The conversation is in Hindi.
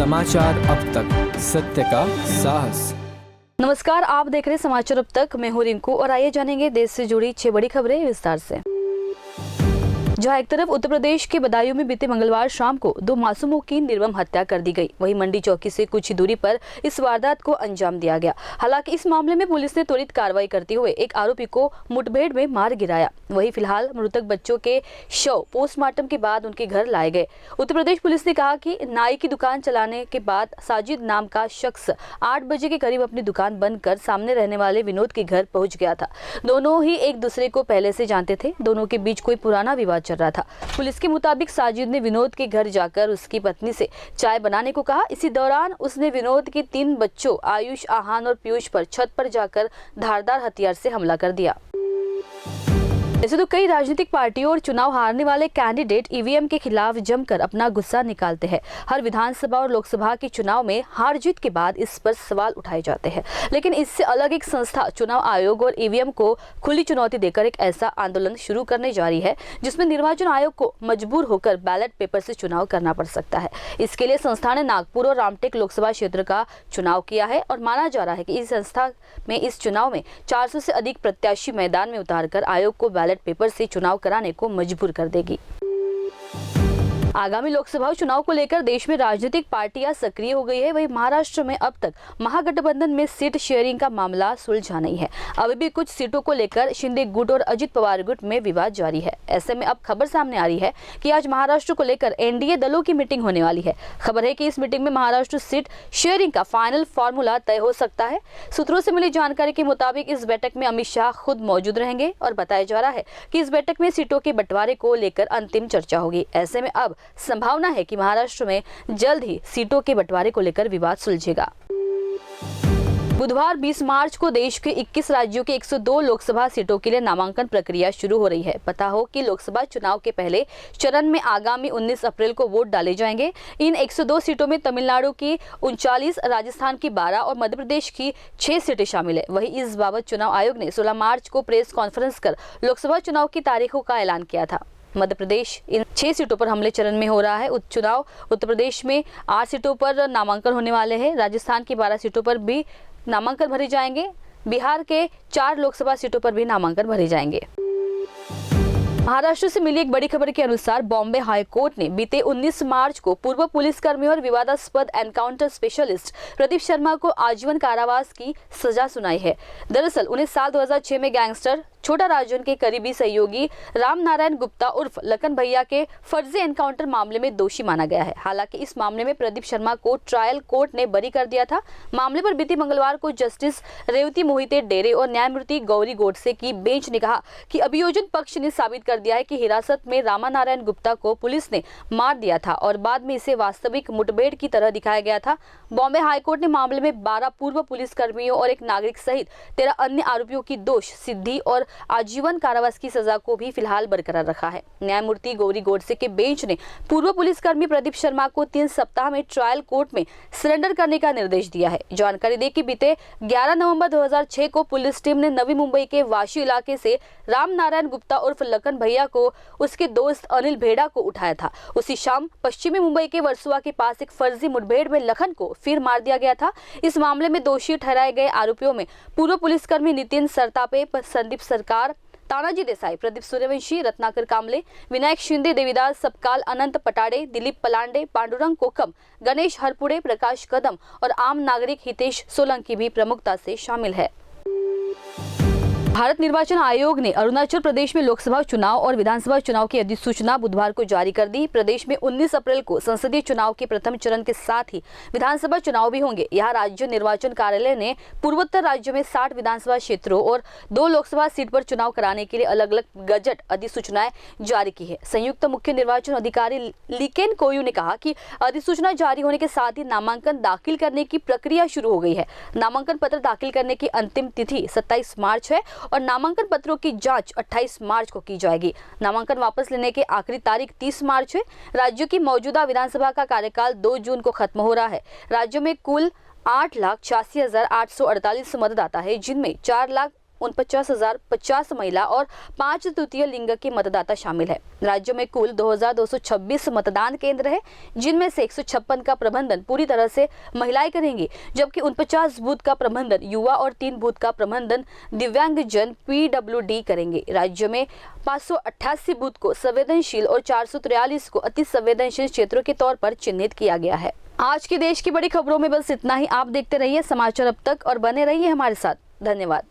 समाचार अब तक, सत्य का साहस। नमस्कार, आप देख रहे हैं समाचार अब तक। मैं हूं रिंकू और आइए जानेंगे देश से जुड़ी 6 बड़ी खबरें विस्तार से। जहां एक तरफ उत्तर प्रदेश के बदायूं में बीते मंगलवार शाम को 2 मासूमों की निर्मम हत्या कर दी गई, वहीं मंडी चौकी से कुछ ही दूरी पर इस वारदात को अंजाम दिया गया। हालांकि इस मामले में पुलिस ने त्वरित कार्रवाई करते हुए एक आरोपी को मुठभेड़ में मार गिराया। वहीं फिलहाल मृतक बच्चों के शव पोस्टमार्टम के बाद उनके घर लाए गए। उत्तर प्रदेश पुलिस ने कहा कि नाई की दुकान चलाने के बाद साजिद नाम का शख्स 8 बजे के करीब अपनी दुकान बंद कर सामने रहने वाले विनोद के घर पहुंच गया था। दोनों ही एक दूसरे को पहले से जानते थे। दोनों के बीच कोई पुराना विवाद चल रहा था। पुलिस के मुताबिक साजिद ने विनोद के घर जाकर उसकी पत्नी से चाय बनाने को कहा। इसी दौरान उसने विनोद के 3 बच्चों आयुष, आहान और पीयूष पर छत पर जाकर धारदार हथियार से हमला कर दिया। ऐसे तो कई राजनीतिक पार्टियों और चुनाव हारने वाले कैंडिडेट ईवीएम के खिलाफ जमकर अपना गुस्सा निकालते हैं। हर विधानसभा और लोकसभा के चुनाव में हार जीत के बाद इस पर सवाल उठाए जाते हैं, लेकिन इससे अलग एक संस्था चुनाव आयोग और ईवीएम को खुली चुनौती देकर एक ऐसा आंदोलन शुरू करने जा रही है जिसमें निर्वाचन आयोग को मजबूर होकर बैलेट पेपर से चुनाव करना पड़ सकता है। इसके लिए संस्था ने नागपुर और रामटेक लोकसभा क्षेत्र का चुनाव किया है और माना जा रहा है कि इस संस्था में इस चुनाव में 400 से अधिक प्रत्याशी मैदान में उतारकर आयोग को बैलेट पेपर से चुनाव कराने को मजबूर कर देगी। आगामी लोकसभा चुनाव को लेकर देश में राजनीतिक पार्टियां सक्रिय हो गई है। वहीं महाराष्ट्र में अब तक महागठबंधन में सीट शेयरिंग का मामला सुलझा नहीं है। अभी भी कुछ सीटों को लेकर शिंदे गुट और अजित पवार गुट में विवाद जारी है। ऐसे में अब खबर सामने आ रही है कि आज महाराष्ट्र को लेकर एनडीए दलों की मीटिंग होने वाली है। खबर है कि इस मीटिंग में महाराष्ट्र सीट शेयरिंग का फाइनल फॉर्मूला तय हो सकता है। सूत्रों से मिली जानकारी के मुताबिक इस बैठक में अमित शाह खुद मौजूद रहेंगे और बताया जा रहा है कि इस बैठक में सीटों के बंटवारे को लेकर अंतिम चर्चा होगी। ऐसे में अब संभावना है कि महाराष्ट्र में जल्द ही सीटों के बंटवारे को लेकर विवाद सुलझेगा। बुधवार 20 मार्च को देश के 21 राज्यों के 102 लोकसभा सीटों के लिए नामांकन प्रक्रिया शुरू हो रही है। पता हो कि लोकसभा चुनाव के पहले चरण में आगामी 19 अप्रैल को वोट डाले जाएंगे। इन 102 सीटों में तमिलनाडु की 39, राजस्थान की 12 और मध्य प्रदेश की 6 सीटें शामिल है। वहीं इस बाबत चुनाव आयोग ने 16 मार्च को प्रेस कॉन्फ्रेंस कर लोकसभा चुनाव की तारीखों का ऐलान किया था। मध्य प्रदेश इन 6 सीटों पर हमले चरण में हो रहा है उपचुनाव। उत्तर प्रदेश में 8 सीटों पर नामांकन होने वाले हैं। राजस्थान की 12 सीटों पर भी नामांकन भरे जाएंगे। बिहार के 4 लोकसभा सीटों पर भी नामांकन भरे जाएंगे। महाराष्ट्र से मिली एक बड़ी खबर के अनुसार बॉम्बे हाई कोर्ट ने बीते 19 मार्च को पूर्व पुलिसकर्मी और विवादास्पद एनकाउंटर स्पेशलिस्ट प्रदीप शर्मा को आजीवन कारावास की सजा सुनाई है। दरअसल उन्हें साल 2006 में गैंगस्टर छोटा राजन के करीबी सहयोगी राम नारायण गुप्ता उर्फ लखन भैया के फर्जी एनकाउंटर मामले में दोषी माना गया है। हालांकि इस मामले में प्रदीप शर्मा को ट्रायल कोर्ट ने बरी कर दिया था। मामले पर बीती मंगलवार को जस्टिस रेवती मोहिते डेरे और न्यायमूर्ति गौरी गोडसे की बेंच ने कहा कि अभियोजन पक्ष ने साबित कर दिया है कि हिरासत में रामा नारायण गुप्ता को पुलिस ने मार दिया था और बाद में इसे वास्तविक मुठभेड़ की तरह दिखाया गया था। बॉम्बे हाईकोर्ट ने मामले में 12 पूर्व पुलिसकर्मियों और एक नागरिक सहित 13 अन्य आरोपियों की दोष सिद्धि और आजीवन कारावास की सजा को भी फिलहाल बरकरार रखा है। न्यायमूर्ति गौरी गोडसे के बेंच ने पूर्व पुलिसकर्मी प्रदीप शर्मा को 3 सप्ताह में ट्रायल कोर्ट में सरेंडर करने का निर्देश दिया है। जानकारी दे कि बीते 11 नवंबर 2006 को पुलिस टीम ने नवी मुंबई के वाशी इलाके से राम नारायण गुप्ता उर्फ लखन भैया को उसके दोस्त अनिल भेड़ा को उठाया था। उसी शाम पश्चिमी मुंबई के वर्सोवा के पास एक फर्जी मुठभेड़ में लखन को फिर मार दिया गया था। इस मामले में दोषी ठहराए गए आरोपियों में पूर्व पुलिसकर्मी नितिन सरतापे, संदीप सरकार, तानाजी देसाई, प्रदीप सूर्यवंशी, रत्नाकर कामले, विनायक शिंदे, देवीदास सबकाल, अनंत पटाडे, दिलीप पलांडे, पांडुरंग कोकम, गणेश हरपुड़े, प्रकाश कदम और आम नागरिक हितेश सोलंकी भी प्रमुखता से शामिल है। भारत निर्वाचन आयोग ने अरुणाचल प्रदेश में लोकसभा चुनाव और विधानसभा चुनाव की अधिसूचना बुधवार को जारी कर दी। प्रदेश में 19 अप्रैल को संसदीय चुनाव के प्रथम चरण के साथ ही विधानसभा चुनाव भी होंगे। यहाँ राज्य निर्वाचन कार्यालय ने पूर्वोत्तर राज्यों में 60 विधानसभा क्षेत्रों और 2 लोकसभा सीट पर चुनाव कराने के लिए अलग अलग गजट अधिसूचनाएं जारी की है। संयुक्त मुख्य निर्वाचन अधिकारी लीकेन कोयू ने कहा कि अधिसूचना जारी होने के साथ ही नामांकन दाखिल करने की प्रक्रिया शुरू हो गई है। नामांकन पत्र दाखिल करने की अंतिम तिथि 27 मार्च है और नामांकन पत्रों की जांच 28 मार्च को की जाएगी। नामांकन वापस लेने की आखिरी तारीख 30 मार्च है। राज्यों की मौजूदा विधानसभा का कार्यकाल 2 जून को खत्म हो रहा है। राज्यों में कुल 8,86,848 मतदाता है, जिनमें 4,00,000 49,050 महिला और 5 तृतीय लिंग के मतदाता शामिल है। राज्य में कुल 2226 मतदान केंद्र है, जिनमें से 156 का प्रबंधन पूरी तरह से महिलाएं करेंगी, जबकि 49 बूथ का प्रबंधन युवा और 3 बूथ का प्रबंधन दिव्यांगजन PWD करेंगे। राज्य में 588 बूथ को संवेदनशील और 443 को अति संवेदनशील क्षेत्रों के तौर पर चिन्हित किया गया है। आज की देश की बड़ी खबरों में बस इतना ही। आप देखते रहिए समाचार अब तक और बने रहिए हमारे साथ। धन्यवाद।